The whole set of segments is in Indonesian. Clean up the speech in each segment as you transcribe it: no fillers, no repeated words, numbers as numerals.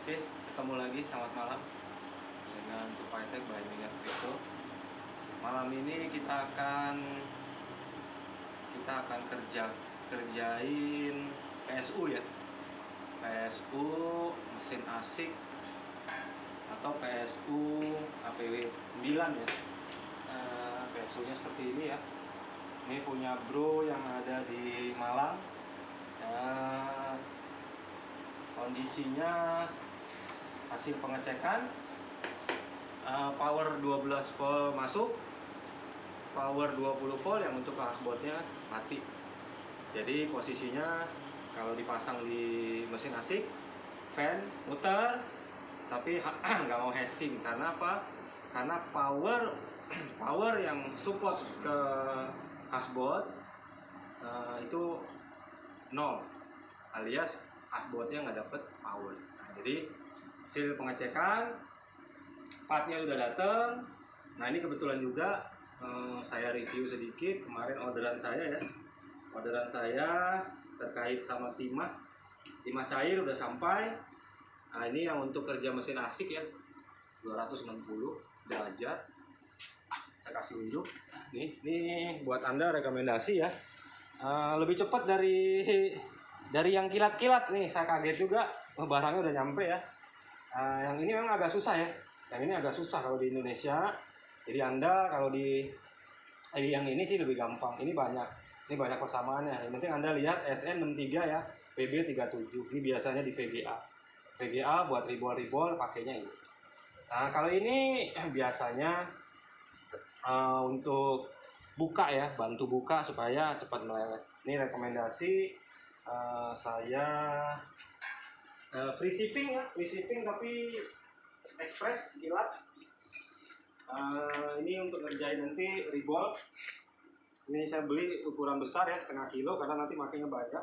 Oke, ketemu lagi, selamat malam dengan Tupai Tech by Mingat Crypto. Malam ini kita akan kerjain PSU ya. PSU mesin ASIC atau PSU APW 9 ya. PSU nya seperti ini ya. Ini punya bro yang ada di Malang. Kondisinya hasil pengecekan, power 12 volt masuk, power 20 volt yang untuk dashboardnya mati. Jadi posisinya kalau dipasang di mesin ASIC, fan muter, tapi nggak mau heatsink. Karena apa? Karena power yang support ke dashboard itu 0, alias dashboardnya nggak dapet power. Nah, jadi hasil pengecekan, partnya udah dateng. Nah, ini kebetulan juga saya review sedikit kemarin orderan saya ya. Orderan saya terkait sama timah cair udah sampai. Nah, ini yang untuk kerja mesin ASIC ya, 260 derajat. Saya kasih unjuk. Nih buat Anda rekomendasi ya. Lebih cepat dari yang kilat-kilat nih. Saya kaget juga, barangnya udah nyampe ya. Yang ini memang agak susah ya. Yang ini agak susah kalau di Indonesia. Jadi Anda kalau di yang ini sih lebih gampang. Ini banyak persamaannya. Yang penting Anda lihat SN63 ya, PB37. Ini biasanya di VGA. VGA buat ribol pakainya ini. Nah, kalau ini biasanya untuk buka ya, bantu buka supaya cepat meleleh. Ini rekomendasi saya free shipping ya, tapi express kilat. Ini untuk ngerjain nanti ribol. Ini saya beli ukuran besar ya, 0,5 kilo karena nanti makanya banyak.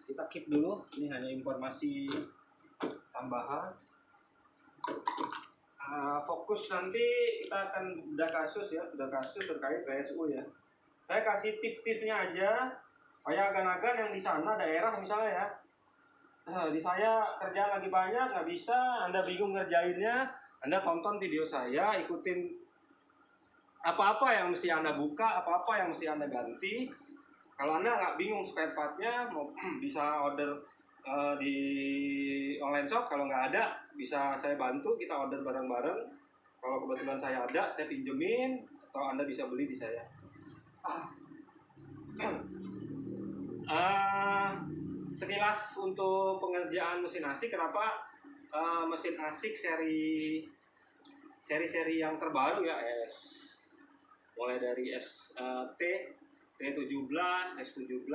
Kita keep dulu. Ini hanya informasi tambahan. Fokus nanti kita akan bedah kasus terkait PSU ya. Saya kasih tip-tipnya aja. Supaya agan-agan yang di sana daerah misalnya ya, di saya kerjaan lagi banyak nggak bisa, Anda bingung ngerjainnya, Anda tonton video saya, ikutin apa-apa yang mesti Anda buka, apa-apa yang mesti Anda ganti. Kalau Anda nggak bingung spare partnya, bisa order di online shop. Kalau nggak ada, bisa saya bantu, kita order bareng-bareng. Kalau kebetulan saya ada, saya pinjemin, atau Anda bisa beli di saya. Sekilas untuk pengerjaan mesin ASIC, kenapa mesin ASIC seri yang terbaru ya, mulai dari T17, S17,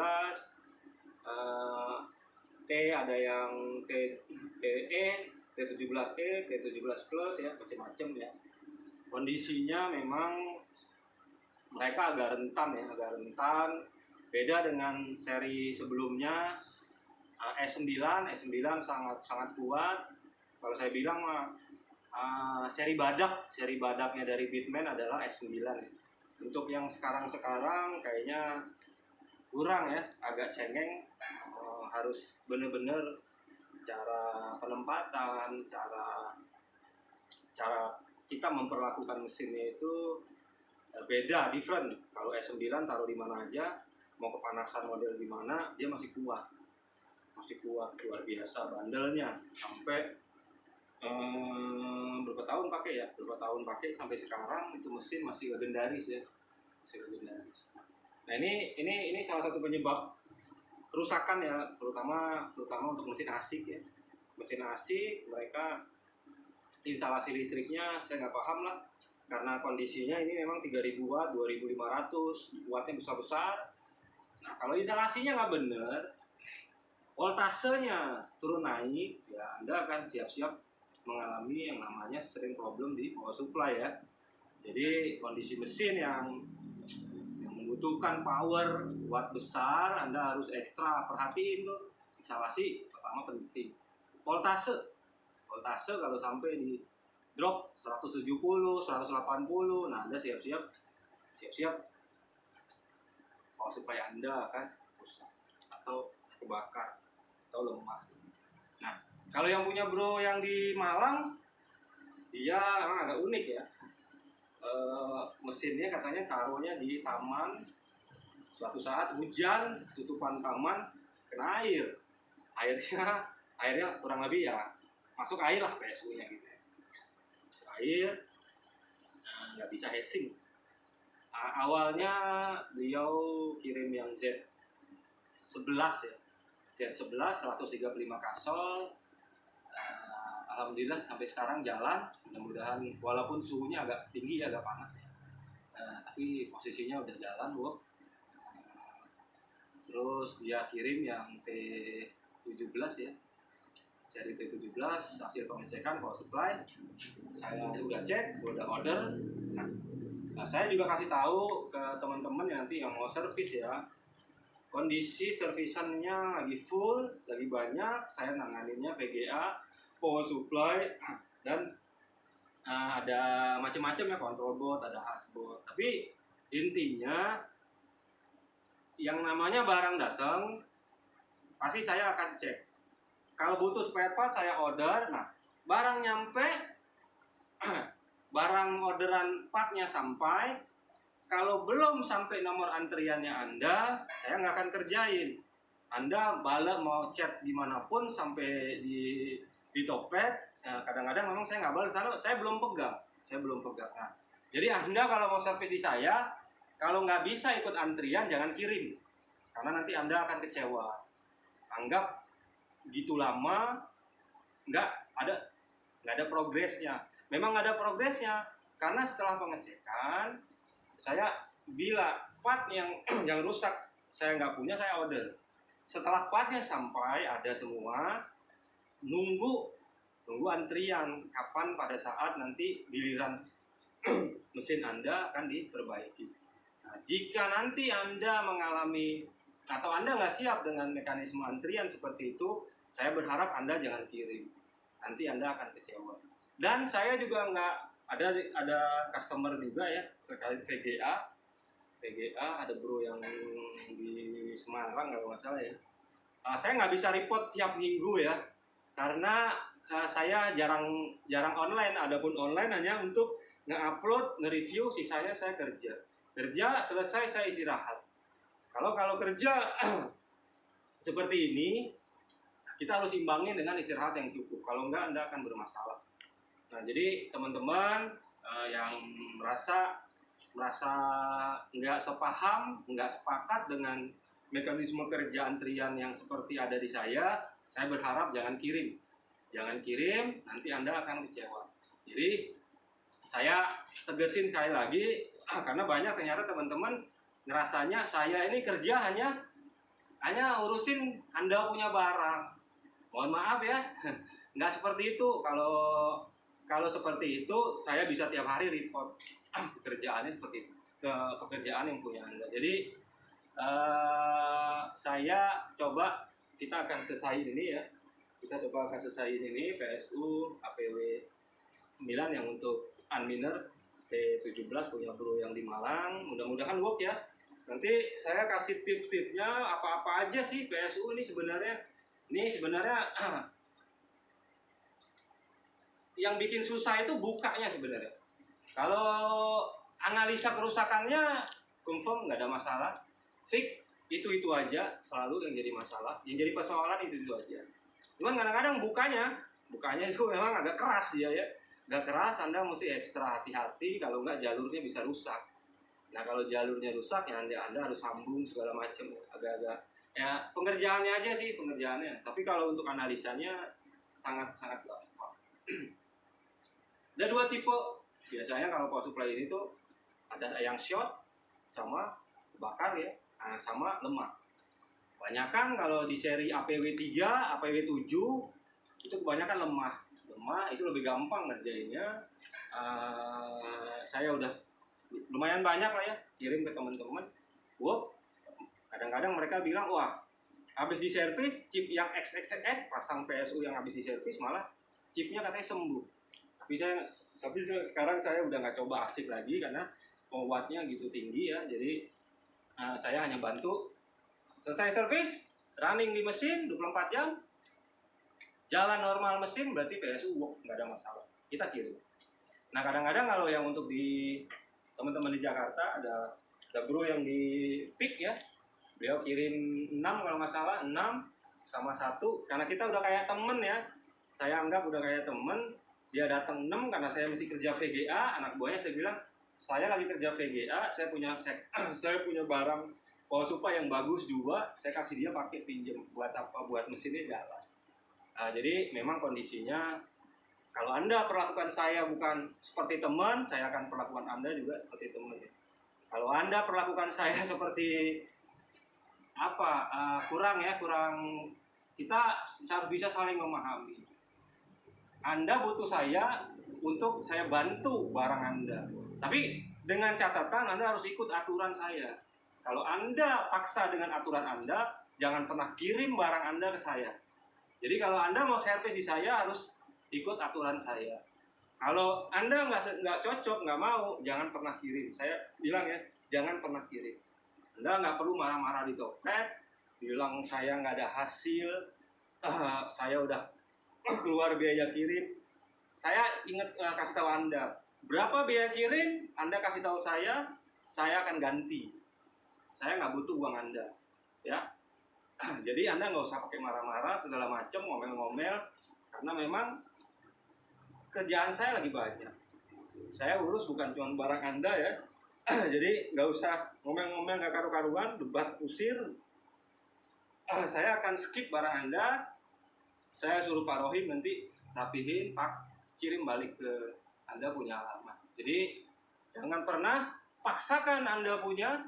T ada yang TE, T17E, T17 Plus ya, macam-macam ya. Kondisinya memang mereka agak rentan. Beda dengan seri sebelumnya. S9 sangat kuat. Kalau saya bilang seri badaknya dari Bitmain adalah S9. Untuk yang sekarang kayaknya kurang ya, agak cengeng. Harus bener-bener cara penempatan, cara kita memperlakukan mesinnya itu beda, different. Kalau S9 taruh di mana aja, mau kepanasan model di mana, dia masih kuat luar biasa bandelnya. Sampai berapa tahun pakai sampai sekarang itu mesin masih legendaris ya, Nah, ini salah satu penyebab kerusakan ya, terutama untuk mesin ASIC ya. Mesin ASIC mereka instalasi listriknya saya nggak paham lah, karena kondisinya ini memang 3000 watt, 2500 wattnya besar. Nah, kalau instalasinya nggak bener, voltasenya turun naik ya, Anda akan siap-siap mengalami yang namanya sering problem di power supply ya. Jadi kondisi mesin yang membutuhkan power watt besar, Anda harus ekstra perhatiin tuh. Instalasi pertama penting. Voltase kalau sampai di drop 170, 180, nah Anda siap-siap power supply Anda akan rusak atau kebakar atau lemah. Nah, kalau yang punya bro yang di Malang, dia agak unik ya. Mesinnya katanya taruhnya di taman. Suatu saat hujan, tutupan taman kena air. Airnya kurang lebih ya masuk air lah PSU-nya gitu. Air, nggak bisa hashing. Awalnya beliau kirim yang Z11 ya, Z11 135 kasol. Alhamdulillah sampai sekarang jalan. Mudah-mudahan walaupun suhunya agak tinggi, agak panas ya, tapi posisinya udah jalan Bu. Terus dia kirim yang T17 ya, seri T17. Hasil pengecekan power supply saya udah cek, udah order. Nah, saya juga kasih tahu ke teman-teman nanti yang mau servis ya, kondisi servisannya lagi full, lagi banyak. Saya nanganinnya VGA, power supply, dan ada macam-macam ya, control board, ada hashboard. Tapi intinya yang namanya barang datang pasti saya akan cek. Kalau butuh spare part saya order. Nah, barang nyampe, barang orderan partnya sampai, kalau belum sampai nomor antriannya Anda, saya nggak akan kerjain. Anda balik mau chat dimanapun sampai di Topet, kadang-kadang memang saya nggak balas, karena saya belum pegang. Nah, jadi Anda kalau mau servis di saya, kalau nggak bisa ikut antrian jangan kirim, karena nanti Anda akan kecewa. Anggap gitu lama nggak ada progresnya. Memang ada progresnya, karena setelah pengecekan saya bila part yang yang rusak saya nggak punya, saya order. Setelah partnya sampai ada semua, nunggu antrian kapan pada saat nanti giliran mesin Anda akan diperbaiki. Nah, jika nanti Anda mengalami atau Anda nggak siap dengan mekanisme antrian seperti itu, saya berharap Anda jangan kirim. Nanti Anda akan kecewa. Dan saya juga nggak ada customer juga ya terkait VGA. Ada bro yang di Semarang kalau nggak salah ya. Saya nggak bisa report tiap minggu ya, karena saya jarang online. Adapun online hanya untuk nge-upload, nge-review, sisanya saya kerja selesai saya istirahat. Kalau kerja seperti ini, kita harus imbangin dengan istirahat yang cukup. Kalau enggak, Anda akan bermasalah. Nah, jadi teman-teman yang merasa nggak sepaham, nggak sepakat dengan mekanisme kerja antrian yang seperti ada di saya berharap jangan kirim, nanti Anda akan kecewa. Jadi saya tegesin sekali lagi, karena banyak ternyata teman-teman ngerasanya saya ini kerja hanya urusin Anda punya barang. Mohon maaf ya, nggak seperti itu. Kalau seperti itu saya bisa tiap hari report pekerjaannya seperti itu, ke pekerjaan yang punya Anda. Jadi kita akan selesaiin ini ya. PSU APW 9 yang untuk unminer, T17 punya bro yang di Malang. Mudah-mudahan work ya. Nanti saya kasih tips-tipsnya apa-apa aja sih PSU ini sebenarnya. Yang bikin susah itu bukanya sebenarnya. Kalau analisa kerusakannya confirm nggak ada masalah, fix itu aja selalu yang jadi masalah, yang jadi persoalan itu aja. Cuman kadang-kadang bukanya itu memang agak keras dia ya, agak keras. Anda mesti ekstra hati-hati, kalau nggak jalurnya bisa rusak. Nah, kalau jalurnya rusak ya Anda harus sambung segala macam, agak-agak ya pengerjaannya aja sih pengerjaannya. Tapi kalau untuk analisanya sangat gampang. Ada dua tipe biasanya kalau power supply ini tuh, ada yang short sama bakar ya, sama lemah. Banyakan kalau di seri APW 3, APW 7 itu kebanyakan lemah itu lebih gampang ngerjainnya. Saya udah lumayan banyak lah ya kirim ke teman-teman. Kadang-kadang mereka bilang, wah habis di servis chip yang XXX, pasang PSU yang habis di servis malah chipnya katanya sembuh. Tapi sekarang saya udah nggak coba asik lagi karena wattnya gitu tinggi ya. Jadi saya hanya bantu selesai servis, running di mesin 24 jam, Jalan normal mesin berarti PSU work, nggak ada masalah. Kita kirim. Nah kadang-kadang kalau yang untuk di teman-teman di Jakarta ada bro yang di pick ya, beliau kirim 6 kalau nggak salah, 6 sama 1, karena kita udah kayak temen ya, saya anggap udah kayak temen. Dia datang 6 karena saya mesti kerja VGA, anak buahnya saya bilang saya lagi kerja VGA, saya punya saya punya barang power supply yang bagus juga, saya kasih dia pakai pinjem buat apa, buat mesinnya jalan. Nah, jadi memang kondisinya kalau Anda perlakukan saya bukan seperti teman, saya akan perlakukan Anda juga seperti teman. Kalau Anda perlakukan saya seperti apa, kurang, kita harus bisa saling memahami. Anda butuh saya untuk saya bantu barang Anda. Tapi dengan catatan Anda harus ikut aturan saya. Kalau Anda paksa dengan aturan Anda, jangan pernah kirim barang Anda ke saya. Jadi kalau Anda mau servis di saya harus ikut aturan saya. Kalau Anda nggak cocok, nggak mau, jangan pernah kirim. Saya bilang ya, jangan pernah kirim. Anda nggak perlu marah-marah di topet, bilang saya nggak ada hasil, saya udah keluar biaya kirim. Saya ingat kasih tahu Anda, berapa biaya kirim, Anda kasih tahu saya akan ganti. Saya nggak butuh uang Anda, ya. Jadi Anda nggak usah pakai marah-marah segala macam, ngomel-ngomel, karena memang kerjaan saya lagi banyak. Saya urus bukan cuma barang Anda ya. Jadi nggak usah ngomel-ngomel nggak karu-karuan, debat kusir. Saya akan skip barang Anda. Saya suruh Pak Rohim nanti rapihin, Pak, kirim balik ke Anda punya alamat. Jadi jangan pernah paksakan Anda punya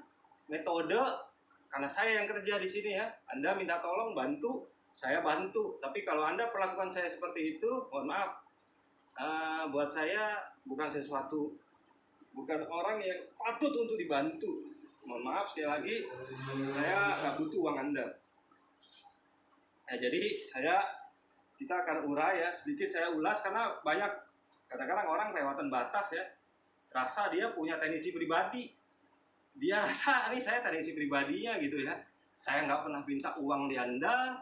metode. Karena saya yang kerja di sini ya, Anda minta tolong bantu, saya bantu. Tapi kalau Anda perlakukan saya seperti itu, mohon maaf, buat saya bukan sesuatu, bukan orang yang patut untuk dibantu. Mohon maaf sekali lagi, saya nggak butuh uang Anda. Nah, jadi kita akan urai ya, sedikit saya ulas karena banyak kadang-kadang orang kelewatan batas ya, rasa dia punya teknisi pribadi. Dia rasa ini saya teknisi pribadinya gitu ya. Saya nggak pernah minta uang di Anda.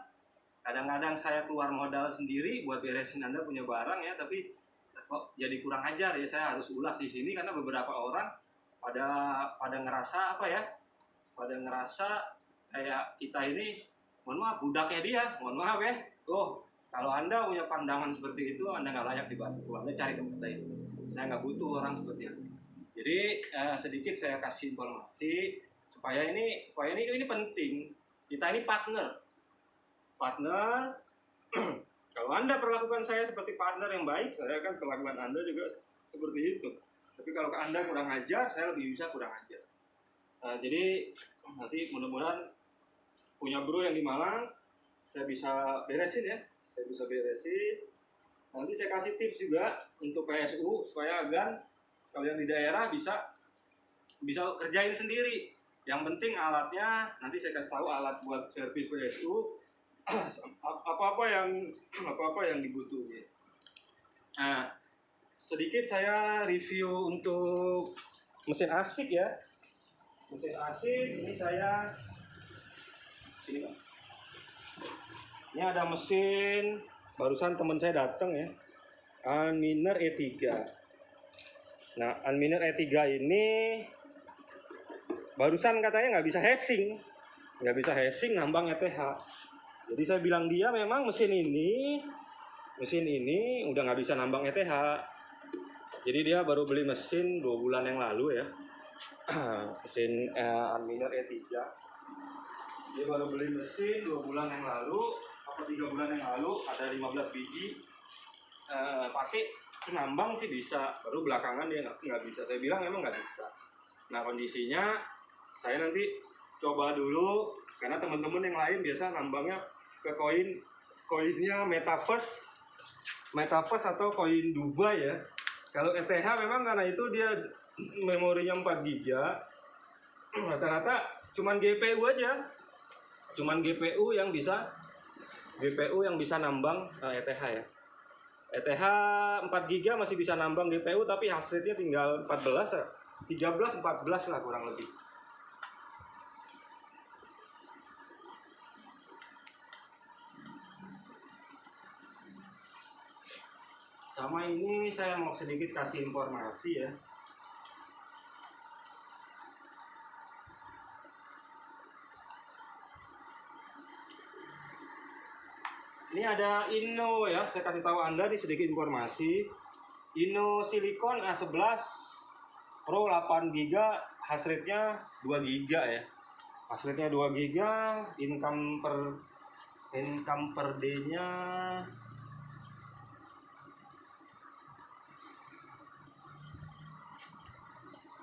Kadang-kadang saya keluar modal sendiri buat beresin Anda punya barang ya, tapi kok jadi kurang ajar ya. Saya harus ulas di sini karena beberapa orang pada ngerasa apa ya? Pada ngerasa kayak kita ini, mohon maaf, budaknya dia. Mohon maaf ya. Kalau Anda punya pandangan seperti itu, Anda nggak layak dibantu. Anda cari tempat lain. Saya nggak butuh orang seperti itu. Jadi sedikit saya kasih informasi supaya ini penting. Kita ini partner. Kalau Anda perlakukan saya seperti partner yang baik, saya akan perlakukan Anda juga seperti itu. Tapi kalau Anda kurang ajar, saya lebih bisa kurang ajar. Jadi nanti mudah-mudahan punya bro yang di Malang, saya bisa beresin ya. Nanti saya kasih tips juga untuk PSU supaya agan kalau yang di daerah bisa kerjain sendiri. Yang penting alatnya, nanti saya kasih tahu alat buat servis PSU, apa-apa yang dibutuhin. Nah, sedikit saya review untuk mesin asik ya. Mesin asik ini saya sini Pak. Ini ada mesin barusan teman saya datang ya, Anminer E3. Nah, Anminer E3 ini barusan katanya nggak bisa hashing ngambang ETH. Jadi saya bilang dia memang mesin ini udah nggak bisa nambang ETH. Jadi dia baru beli mesin 2 bulan yang lalu ya. Mesin Anminer E3. Dia baru beli mesin 2 bulan yang lalu, apa 3 bulan yang lalu, ada 15 biji. Pakai nambang sih bisa, baru belakangan dia nggak bisa. Saya bilang memang nggak bisa. Nah kondisinya saya nanti coba dulu, karena teman-teman yang lain biasa nambangnya ke koinnya Metaverse atau koin Dubai ya. Kalau ETH memang karena itu dia memorinya 4 GB, rata-rata cuman GPU aja, GPU yang bisa nambang ETH ya. ETH 4 GB masih bisa nambang GPU, tapi hash rate-nya tinggal 13 lah kurang lebih. Sama ini saya mau sedikit kasih informasi ya. Ini ada Inno ya, saya kasih tahu Anda di sedikit informasi. Inno Silicon A11 Pro 8GB, hash rate-nya 2GB ya. Hash rate-nya 2GB, income per day-nya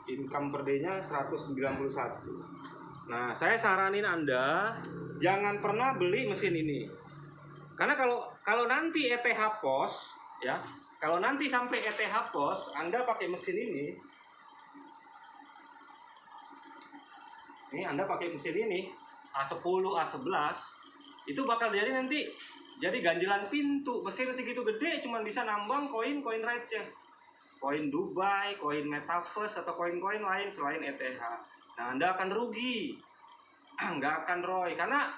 income per day-nya 191. Nah, saya saranin Anda jangan pernah beli mesin ini. Karena kalau nanti ETH POS ya, kalau nanti sampai ETH POS Anda pakai mesin ini Anda pakai mesin ini A10, A11 itu bakal nanti jadi ganjilan pintu. Mesin segitu gede cuma bisa nambang koin receh, koin Dubai, koin Metaverse, atau koin-koin lain selain ETH. Nah, Anda akan rugi, nggak akan ROI, karena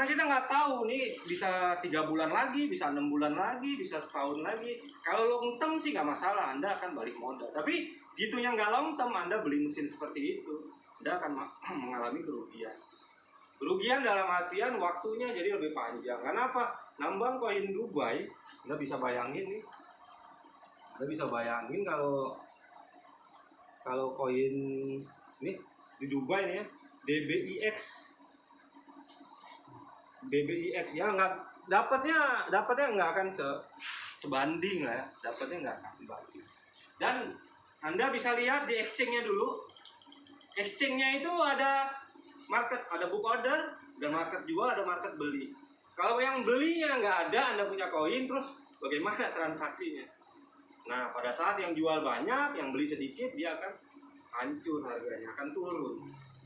kita nggak tahu nih, bisa 3 bulan lagi, bisa 6 bulan lagi, bisa setahun lagi. Kalau long term sih nggak masalah, Anda akan balik modal. Tapi gitunya nggak long term, Anda beli mesin seperti itu, Anda akan mengalami kerugian. Kerugian dalam artian waktunya jadi lebih panjang. Kenapa? Nambang koin Dubai, Anda bisa bayangin nih. Anda bisa bayangin kalau koin ini di Dubai nih ya, DBIX ya, nggak dapatnya nggak akan sebanding lah ya, dapatnya nggak akan sebanding. Dan Anda bisa lihat di exchange-nya dulu. Exchange-nya itu ada market, ada book order, ada market jual, ada market beli. Kalau yang belinya nggak ada, Anda punya koin, terus bagaimana transaksinya? Nah, pada saat yang jual banyak, yang beli sedikit, dia akan hancur harganya, akan turun.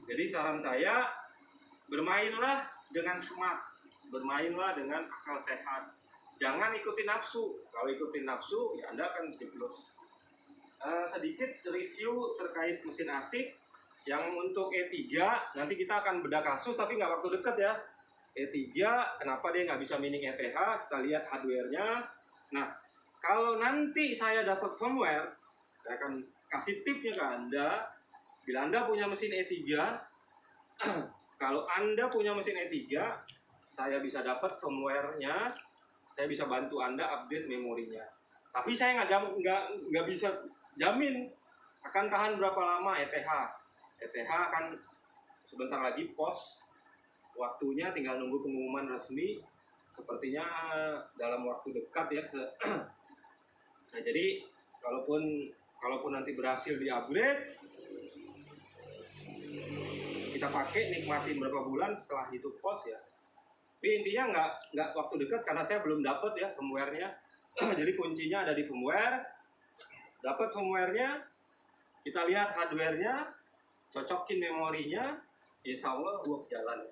Jadi saran saya, bermainlah dengan smart, bermainlah dengan akal sehat. Jangan ikuti nafsu. Kalau ikuti nafsu, ya Anda akan jeblos. Sedikit review terkait mesin ASIC. Yang untuk E3, nanti kita akan bedah kasus, tapi nggak waktu dekat ya. E3, kenapa dia nggak bisa mining ETH? Kita lihat hardware-nya. Nah, kalau nanti saya dapat firmware, saya akan kasih tipnya ke Anda. Bila Anda punya mesin E3, kalau Anda punya mesin E3, saya bisa dapat firmware-nya, saya bisa bantu Anda update memorinya. Tapi saya nggak bisa jamin akan tahan berapa lama ETH. ETH akan sebentar lagi POS, waktunya tinggal nunggu pengumuman resmi. Sepertinya dalam waktu dekat ya. Nah, jadi kalaupun nanti berhasil di-upgrade, kita pakai, nikmatin berapa bulan, setelah itu POS ya. Tapi intinya nggak waktu dekat, karena saya belum dapat ya firmware-nya. Jadi kuncinya ada di firmware. Dapat firmware-nya, kita lihat hardware-nya, cocokin memorinya, insya Allah work jalan.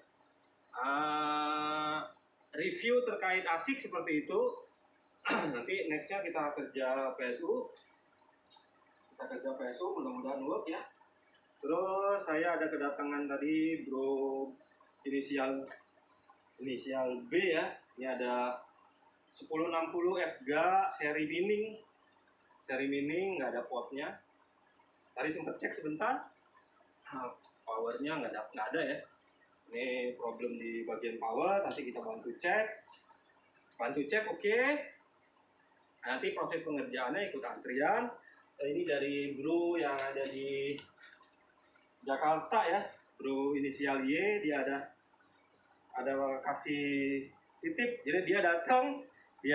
Review terkait ASIC seperti itu. Nanti nextnya kita kerja PSU, mudah-mudahan work ya. Terus saya ada kedatangan tadi bro inisial B ya. Ini ada 1060 FGA seri mining, nggak ada potnya. Tadi sempat cek sebentar, powernya nggak ada ya. Ini problem di bagian power, nanti kita bantu cek oke. Nanti proses pengerjaannya ikut antrian. Ini dari bro yang ada di Jakarta ya, bro inisial Y. Dia ada kasih titip. Jadi dia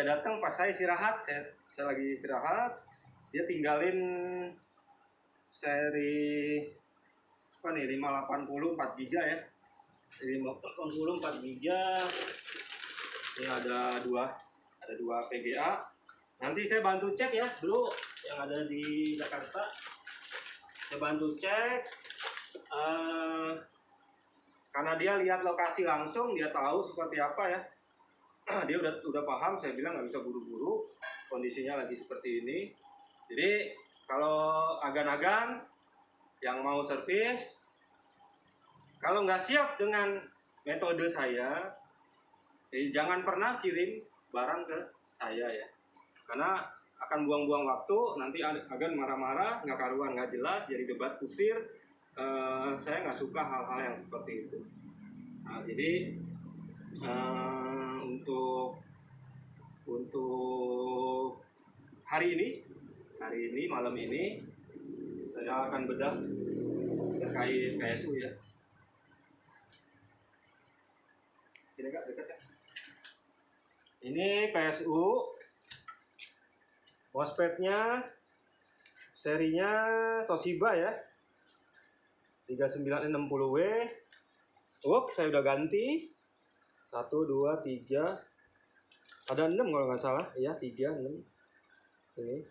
datang pas saya istirahat, saya lagi istirahat, dia tinggalin seri 580 4GB ya. Seri 580 4GB. Ini ada dua PGA. Nanti saya bantu cek ya bro yang ada di Jakarta. Saya bantu cek. Karena dia lihat lokasi langsung, dia tahu seperti apa ya. Dia udah paham. Saya bilang nggak bisa buru-buru, kondisinya lagi seperti ini. Jadi kalau agan-agan yang mau servis, kalau nggak siap dengan metode saya, jangan pernah kirim barang ke saya ya. Karena akan buang-buang waktu, nanti agan marah-marah, nggak karuan, nggak jelas, jadi debat kusir. Saya nggak suka hal-hal yang seperti itu. Nah, jadi untuk hari ini malam ini saya akan bedah terkait PSU ya. Sini Kak, dekat ya. Ini PSU, MOSFET-nya serinya Toshiba ya, 3960W. Saya udah ganti 1, 2, 3, ada 6 kalau nggak salah ya, 3, 6 ini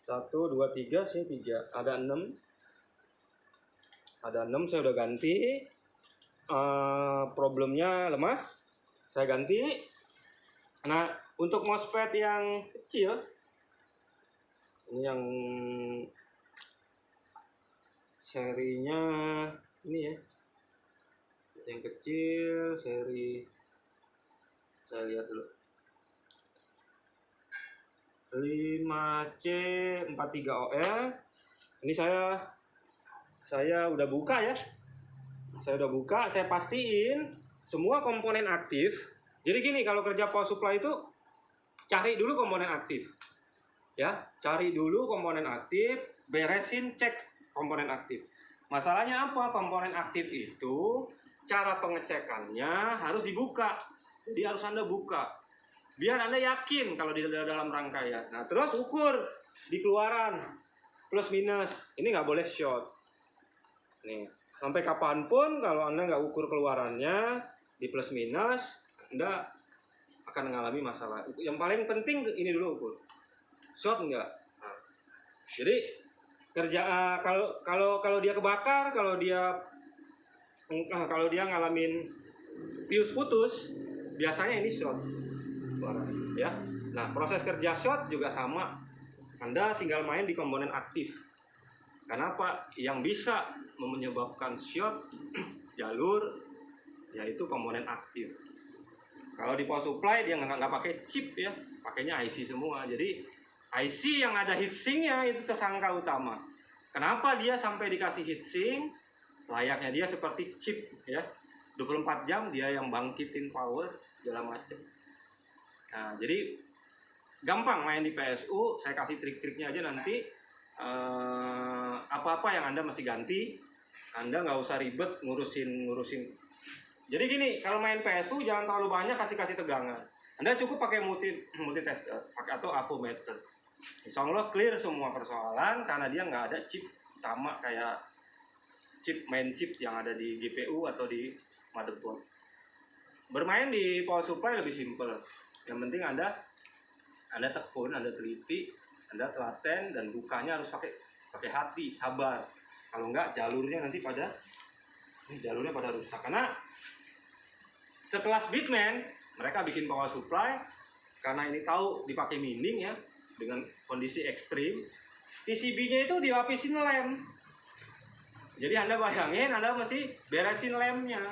1, 2, 3, sini 3, ada 6 saya udah ganti. Problemnya lemah, saya ganti. Nah, untuk MOSFET yang kecil ini yang serinya ini ya, yang kecil seri, saya lihat dulu, 5C43OL. Ini saya udah buka ya. Saya pastiin semua komponen aktif. Jadi gini, kalau kerja power supply itu cari dulu komponen aktif. Ya, cari dulu komponen aktif, beresin, cek komponen aktif. Masalahnya apa? Komponen aktif itu cara pengecekannya harus dibuka. Jadi harus Anda buka. Biar Anda yakin kalau di dalam rangkaian. Nah, terus ukur di keluaran plus minus. Ini nggak boleh short. Nih, sampai kapanpun kalau Anda nggak ukur keluarannya di plus minus, Anda akan mengalami masalah. Yang paling penting ini dulu ukur. Short enggak? Nah, jadi kalau dia kebakar, kalau dia ngalamin fuse putus, biasanya ini short. Ya. Nah, proses kerja short juga sama. Anda tinggal main di komponen aktif. Kenapa? Yang bisa menyebabkan short jalur yaitu komponen aktif. Kalau di power supply dia nggak pakai chip ya, pakainya IC semua. Jadi IC yang ada heatsinknya itu tersangka utama. Kenapa dia sampai dikasih heatsink? Layaknya dia seperti chip ya, 24 jam dia yang bangkitin power segala macam. Nah, jadi gampang main di PSU. Saya kasih trik-triknya aja nanti. Apa-apa yang Anda mesti ganti, Anda nggak usah ribet ngurusin. Jadi gini, kalau main PSU jangan terlalu banyak kasih tegangan. Anda cukup pakai multi tester, pakai atau avometer. Insya Allah clear semua persoalan karena dia nggak ada chip utama kayak main chip yang ada di GPU atau di motherboard. Bermain di power supply lebih simple. Yang penting Anda tekun, Anda teliti, Anda telaten, dan bukanya harus pakai hati, sabar. Kalau enggak jalurnya nanti pada rusak. Karena sekelas Bitmain, mereka bikin power supply karena ini tahu dipakai mining ya, dengan kondisi ekstrim. PCB-nya itu dilapisin lem. Jadi Anda bayangin, Anda mesti beresin lemnya.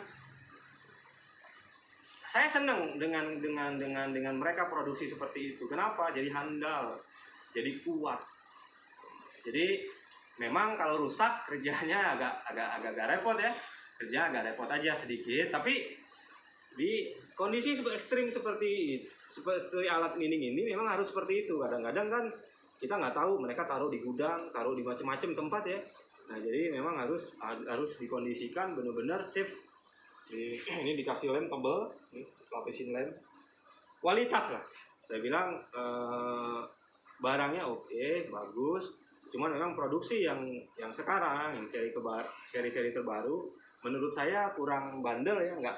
Saya senang dengan mereka produksi seperti itu. Kenapa? Jadi handal, jadi kuat. Jadi memang kalau rusak kerjanya agak repot ya. Kerja agak repot aja sedikit, tapi di kondisi ekstrim seperti alat mining ini memang harus seperti itu. Kadang-kadang kan kita nggak tahu, mereka taruh di gudang, taruh di macam-macam tempat ya. Nah, jadi memang harus dikondisikan benar-benar safe. Ini dikasih lem tebal, lapisin lem, kualitas lah. Saya bilang barangnya oke, bagus. Cuman memang produksi yang sekarang, yang seri terbaru, menurut saya kurang bandel ya, nggak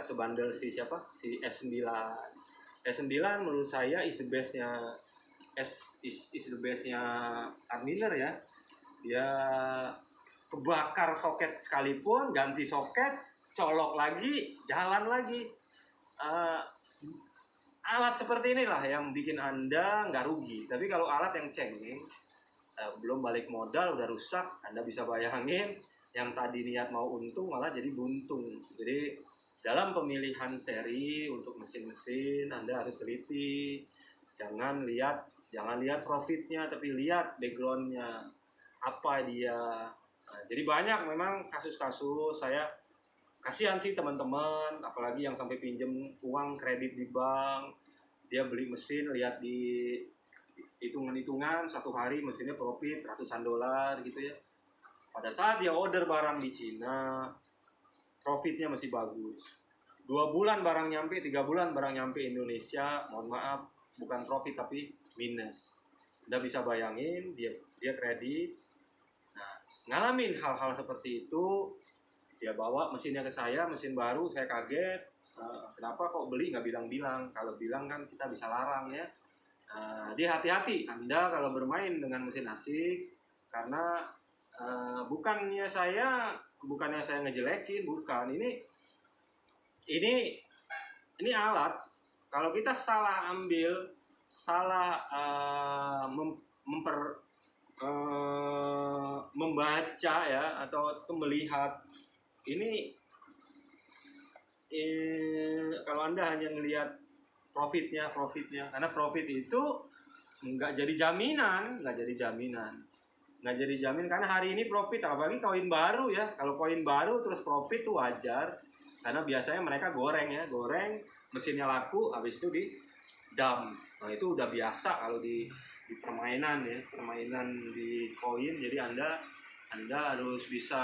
sebandel si S9. S9 menurut saya is the bestnya Adminer ya. Dia kebakar soket sekalipun, ganti soket, colok lagi, jalan lagi. Alat seperti inilah yang bikin Anda nggak rugi. Tapi kalau alat yang cengeng, belum balik modal udah rusak, Anda bisa bayangin yang tadi niat mau untung malah jadi buntung. Jadi dalam pemilihan seri untuk mesin-mesin Anda harus teliti. Jangan lihat profitnya, tapi lihat backgroundnya apa dia. Nah, jadi banyak memang kasus-kasus, saya kasihan sih teman-teman, apalagi yang sampai pinjem uang kredit di bank. Dia beli mesin, lihat di hitungan-hitungan satu hari mesinnya profit ratusan dolar gitu ya. Pada saat dia order barang di Cina, profitnya masih bagus. 2 bulan barang nyampe, 3 bulan barang nyampe Indonesia, mohon maaf, bukan profit tapi minus. Udah bisa bayangin, dia kredit. Nah, ngalamin hal-hal seperti itu, dia bawa mesinnya ke saya, mesin baru, saya kaget. Kenapa kok beli nggak bilang-bilang? Kalau bilang kan kita bisa larang ya. Dia hati-hati Anda kalau bermain dengan mesin asik, karena bukannya saya ngejelekin, bukan. Ini alat. Kalau kita salah ambil, salah membaca ya, atau melihat ini, kalau Anda hanya melihat profitnya, karena profit itu nggak jadi jaminan karena hari ini profit, apalagi koin baru ya. Kalau koin baru terus profit tuh wajar, karena biasanya mereka goreng mesinnya laku, habis itu di dump. Nah, itu udah biasa kalau di permainan ya, permainan di koin. Jadi Anda harus bisa